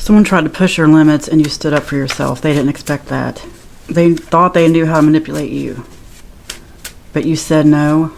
Someone tried to push your limits and you stood up for yourself. They didn't expect that. They thought they knew how to manipulate you. But you said no.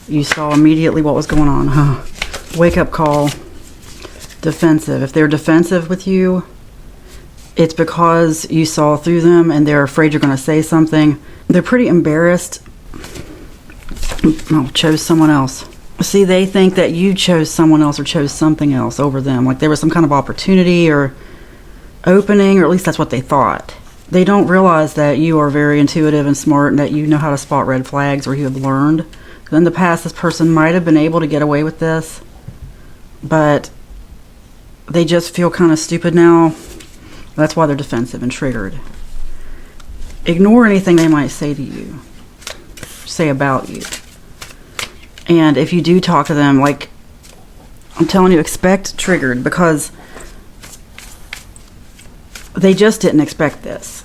You saw immediately what was going on, huh? Wake up call. Defensive. If they're defensive with you, it's because you saw through them and they're afraid you're going to say something. They're pretty embarrassed. Oh, chose someone else. See, they think that you chose someone else or chose something else over them. Like there was some kind of opportunity or opening, or at least that's what they thought. They don't realize that you are very intuitive and smart and that you know how to spot red flags, or you have learned. In the past, this person might have been able to get away with this, but they just feel kind of stupid now. That's why they're defensive and triggered. Ignore anything they might say to you, say about you. And if you do talk to them, like I'm telling you, expect triggered, because they just didn't expect this.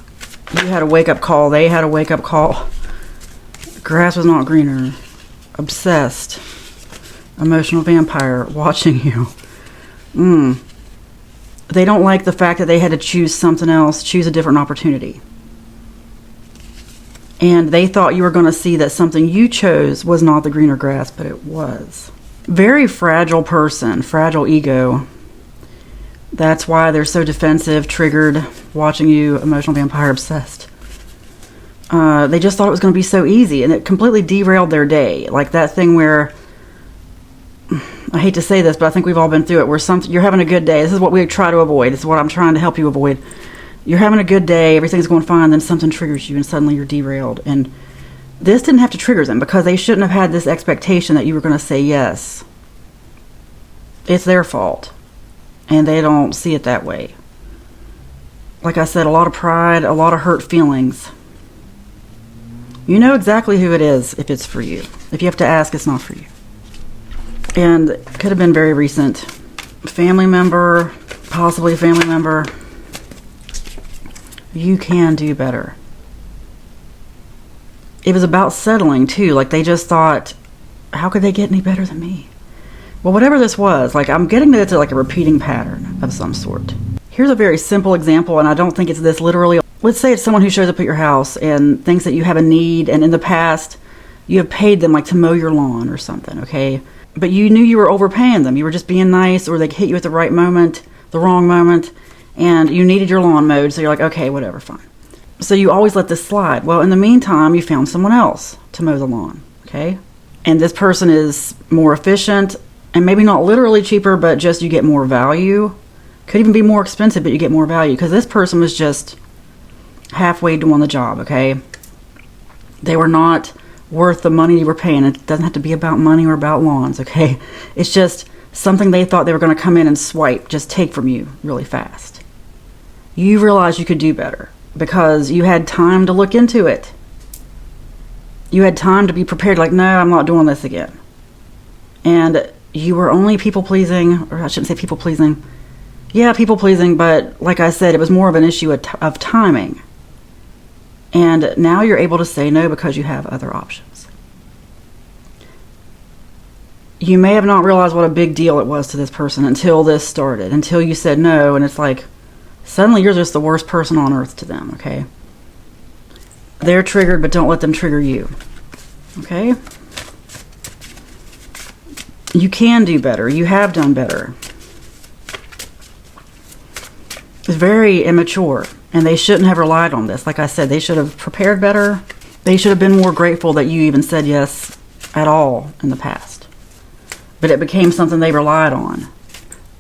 You had a wake-up call. They had a wake-up call. Grass was not greener. Obsessed. Emotional vampire watching you. They don't like the fact that they had to choose something else, choose a different opportunity. And they thought you were going to see that something you chose was not the greener grass, but it was. Very fragile person, fragile ego. That's why they're so defensive, triggered, watching you, emotional vampire, obsessed. They just thought it was going to be so easy, and it completely derailed their day. Like that thing where, I hate to say this, but I think we've all been through it, where you're having a good day. This is what we try to avoid. This is what I'm trying to help you avoid. You're having a good day, everything's going fine, then something triggers you and suddenly you're derailed. And this didn't have to trigger them, because they shouldn't have had this expectation that you were going to say yes. It's their fault. And they don't see it that way. Like I said, a lot of pride, a lot of hurt feelings. You know exactly who it is if it's for you. If you have to ask, it's not for you. And it could have been very recent. Family member, possibly a family member. You can do better. It was about settling too. Like they just thought, how could they get any better than me? Well, whatever this was, like I'm getting that it's like a repeating pattern of some sort. Here's a very simple example, and I don't think it's this literally. Let's say it's someone who shows up at your house and thinks that you have a need, and in the past you have paid them like to mow your lawn or something, okay? But you knew you were overpaying them. You were just being nice, or they hit you at the right moment, the wrong moment, and you needed your lawn mowed, so you're like, okay, whatever, fine. So you always let this slide. Well, in the meantime, you found someone else to mow the lawn, okay? And this person is more efficient, and maybe not literally cheaper, but just you get more value. Could even be more expensive, but you get more value, because this person was just halfway doing the job, okay? They were not worth the money you were paying. It doesn't have to be about money or about lawns, okay? It's just something they thought they were going to come in and swipe, just take from you really fast. You realized you could do better because you had time to look into it. You had time to be prepared, like, no, I'm not doing this again. And you were only people-pleasing, or I shouldn't say people-pleasing. Yeah, people-pleasing, but like I said, it was more of an issue of timing. And now you're able to say no because you have other options. You may have not realized what a big deal it was to this person until this started, until you said no, and it's like, suddenly you're just the worst person on earth to them, okay? They're triggered, but don't let them trigger you, okay? You can do better. You have done better. It's very immature, and they shouldn't have relied on this. Like I said, they should have prepared better. They should have been more grateful that you even said yes at all in the past. But it became something they relied on.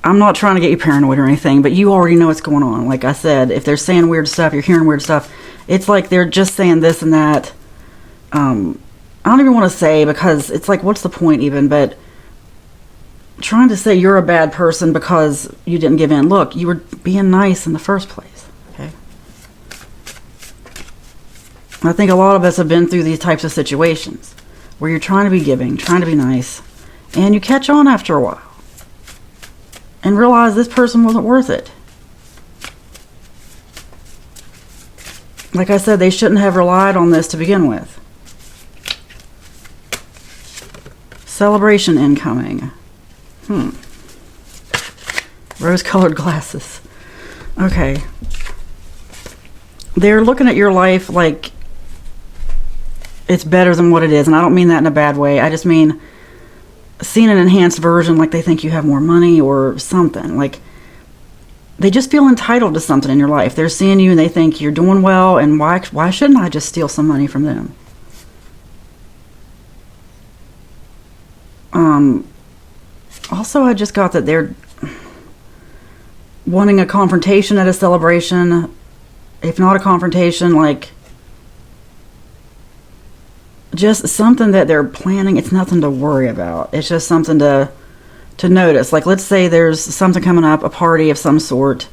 I'm not trying to get you paranoid or anything, but you already know what's going on. Like I said, if they're saying weird stuff, you're hearing weird stuff, it's like they're just saying this and that. I don't even want to say, because it's like, what's the point even? But trying to say you're a bad person because you didn't give in. Look, you were being nice in the first place, okay? I think a lot of us have been through these types of situations where you're trying to be giving, trying to be nice, and you catch on after a while and realize this person wasn't worth it. Like I said, they shouldn't have relied on this to begin with. Celebration incoming. Rose-colored glasses. Okay. They're looking at your life like it's better than what it is. And I don't mean that in a bad way. I just mean seeing an enhanced version, like they think you have more money or something. Like, they just feel entitled to something in your life. They're seeing you and they think you're doing well, and why shouldn't I just steal some money from them? Also, I just got that they're wanting a confrontation at a celebration. If not a confrontation, like just something that they're planning. It's nothing to worry about. It's just something to notice. Like, let's say there's something coming up, a party of some sort,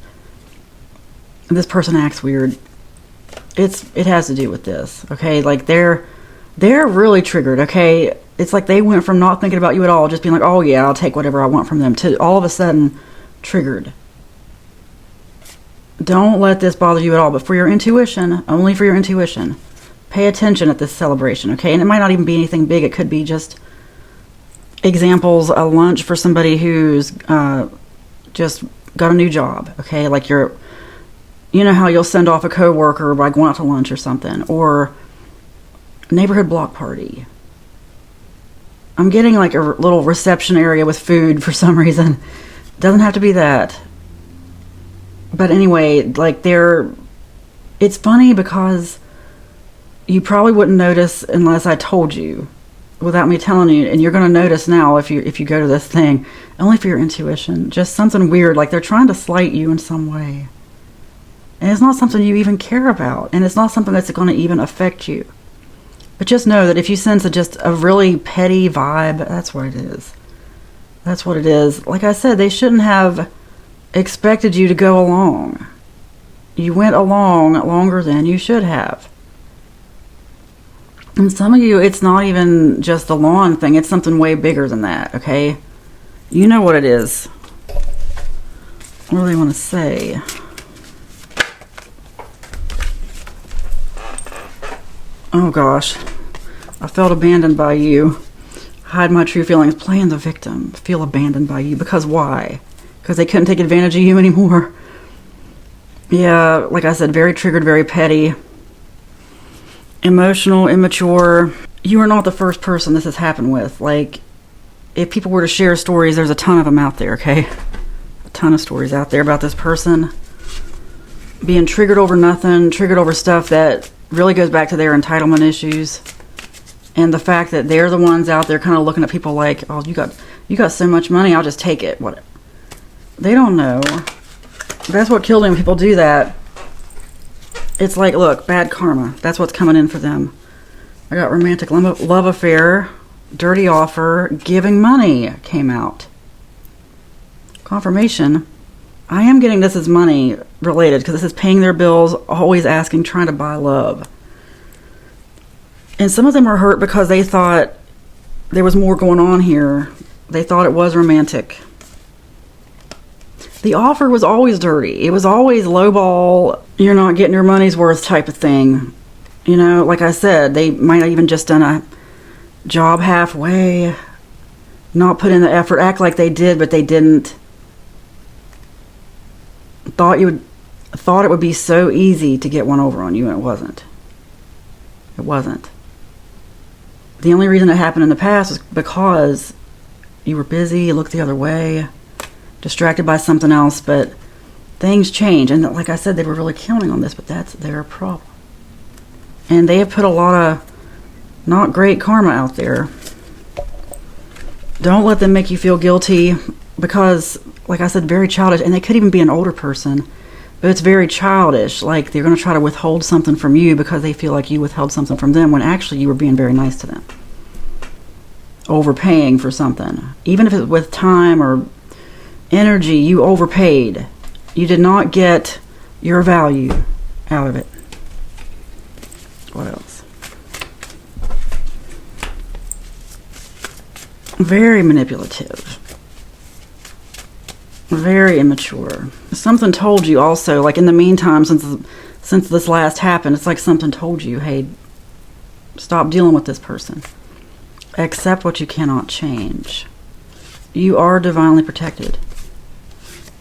and this person acts weird. It has to do with this, okay? Like, they're really triggered, okay? It's like they went from not thinking about you at all, just being like, oh yeah, I'll take whatever I want from them, to all of a sudden triggered. Don't let this bother you at all, but for your intuition, only for your intuition, pay attention at this celebration, okay? And it might not even be anything big. It could be just examples, a lunch for somebody who's just got a new job, okay? Like, you know how you'll send off a coworker by going out to lunch or something, or neighborhood block party. I'm getting like a little reception area with food for some reason. Doesn't have to be that. But anyway, like, it's funny because you probably wouldn't notice unless I told you, without me telling you, and you're going to notice now if you go to this thing, only for your intuition. Just something weird, like they're trying to slight you in some way. And it's not something you even care about, and it's not something that's going to even affect you. But just know that if you sense just a really petty vibe, that's what it is. That's what it is. Like I said, they shouldn't have expected you to go along. You went along longer than you should have. And some of you, it's not even just the lawn thing. It's something way bigger than that, okay? You know what it is. What do they want to say? Oh gosh. I felt abandoned by you. Hide my true feelings. Playing the victim. Feel abandoned by you. Because why? Because they couldn't take advantage of you anymore. Yeah, like I said, very triggered, very petty. Emotional, immature. You are not the first person this has happened with. Like, if people were to share stories, there's a ton of them out there, okay? A ton of stories out there about this person being triggered over nothing, triggered over stuff that really goes back to their entitlement issues. And the fact that they're the ones out there kind of looking at people like, oh, you got so much money, I'll just take it. What? They don't know. That's what killed me when people do that. It's like, look, bad karma. That's what's coming in for them. I got romantic love affair, dirty offer, giving money came out. Confirmation. I am getting this as money related because this is paying their bills, always asking, trying to buy love. And some of them are hurt because they thought there was more going on here. They thought it was romantic. The offer was always dirty. It was always lowball, you're not getting your money's worth type of thing. You know, like I said, they might have even just done a job halfway, not put in the effort, act like they did, but they didn't. Thought it would be so easy to get one over on you, and it wasn't. It wasn't. The only reason it happened in the past was because you were busy, you looked the other way, distracted by something else, but things change. And like I said, they were really counting on this, but that's their problem. And they have put a lot of not great karma out there. Don't let them make you feel guilty because, like I said, very childish. And they could even be an older person, but it's very childish. Like, they're going to try to withhold something from you because they feel like you withheld something from them when actually you were being very nice to them. Overpaying for something. Even if it's with time or energy, you overpaid. You did not get your value out of it. What else? Very manipulative. Very immature. Something told you also, like in the meantime, since this last happened, it's like something told you, hey, stop dealing with this person. Accept what you cannot change. You are divinely protected.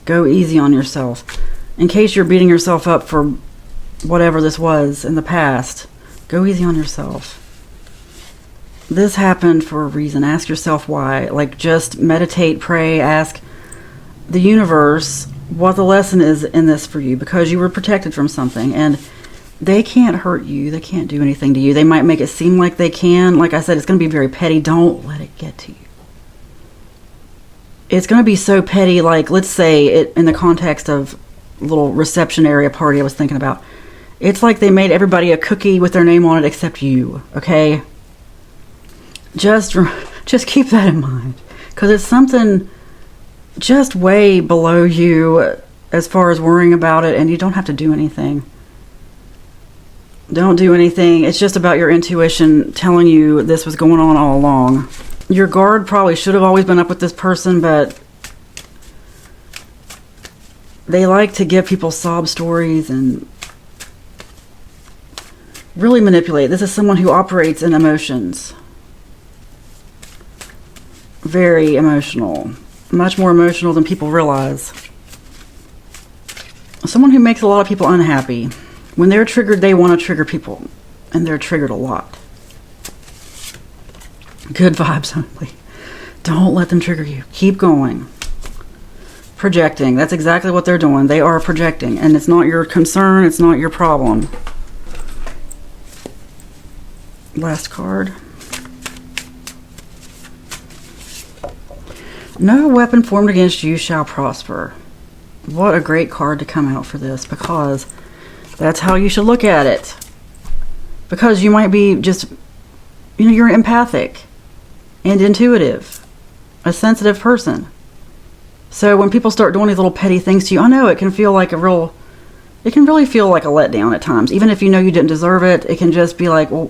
Go easy on yourself. In case you're beating yourself up for whatever this was in the past, go easy on yourself. This happened for a reason. Ask yourself why. Like, just meditate, pray, ask the universe what the lesson is in this for you, because you were protected from something, and they can't hurt you. They can't do anything to you. They might make it seem like they can. Like I said, it's going to be very petty. Don't let it get to you. It's going to be so petty, like, let's say it in the context of little reception area party I was thinking about. It's like they made everybody a cookie with their name on it except you, okay? Just keep that in mind, because it's something just way below you as far as worrying about it, and you don't have to do anything. Don't do anything. It's just about your intuition telling you this was going on all along. Your guard probably should have always been up with this person, but they like to give people sob stories and really manipulate. This is someone who operates in emotions. Very emotional. Much more emotional than people realize. Someone who makes a lot of people unhappy. When they're triggered, they want to trigger people. And they're triggered a lot. Good vibes only. Don't let them trigger you. Keep going. Projecting. That's exactly what they're doing. They are projecting. And it's not your concern. It's not your problem. Last card. No weapon formed against you shall prosper. What a great card to come out for this, because that's how you should look at it. Because you might be just, you're empathic and intuitive, a sensitive person. So when people start doing these little petty things to you, I know it can feel like it can really feel like a letdown at times. Even if you know you didn't deserve it, it can just be like, well,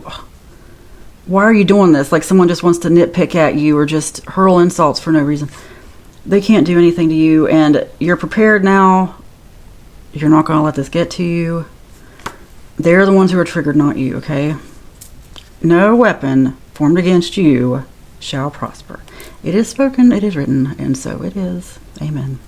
why are you doing this? Like someone just wants to nitpick at you or just hurl insults for no reason. They can't do anything to you, and you're prepared now. You're not going to let this get to you. They're the ones who are triggered, not you, okay? No weapon formed against you shall prosper. It is spoken, it is written, and so it is. Amen.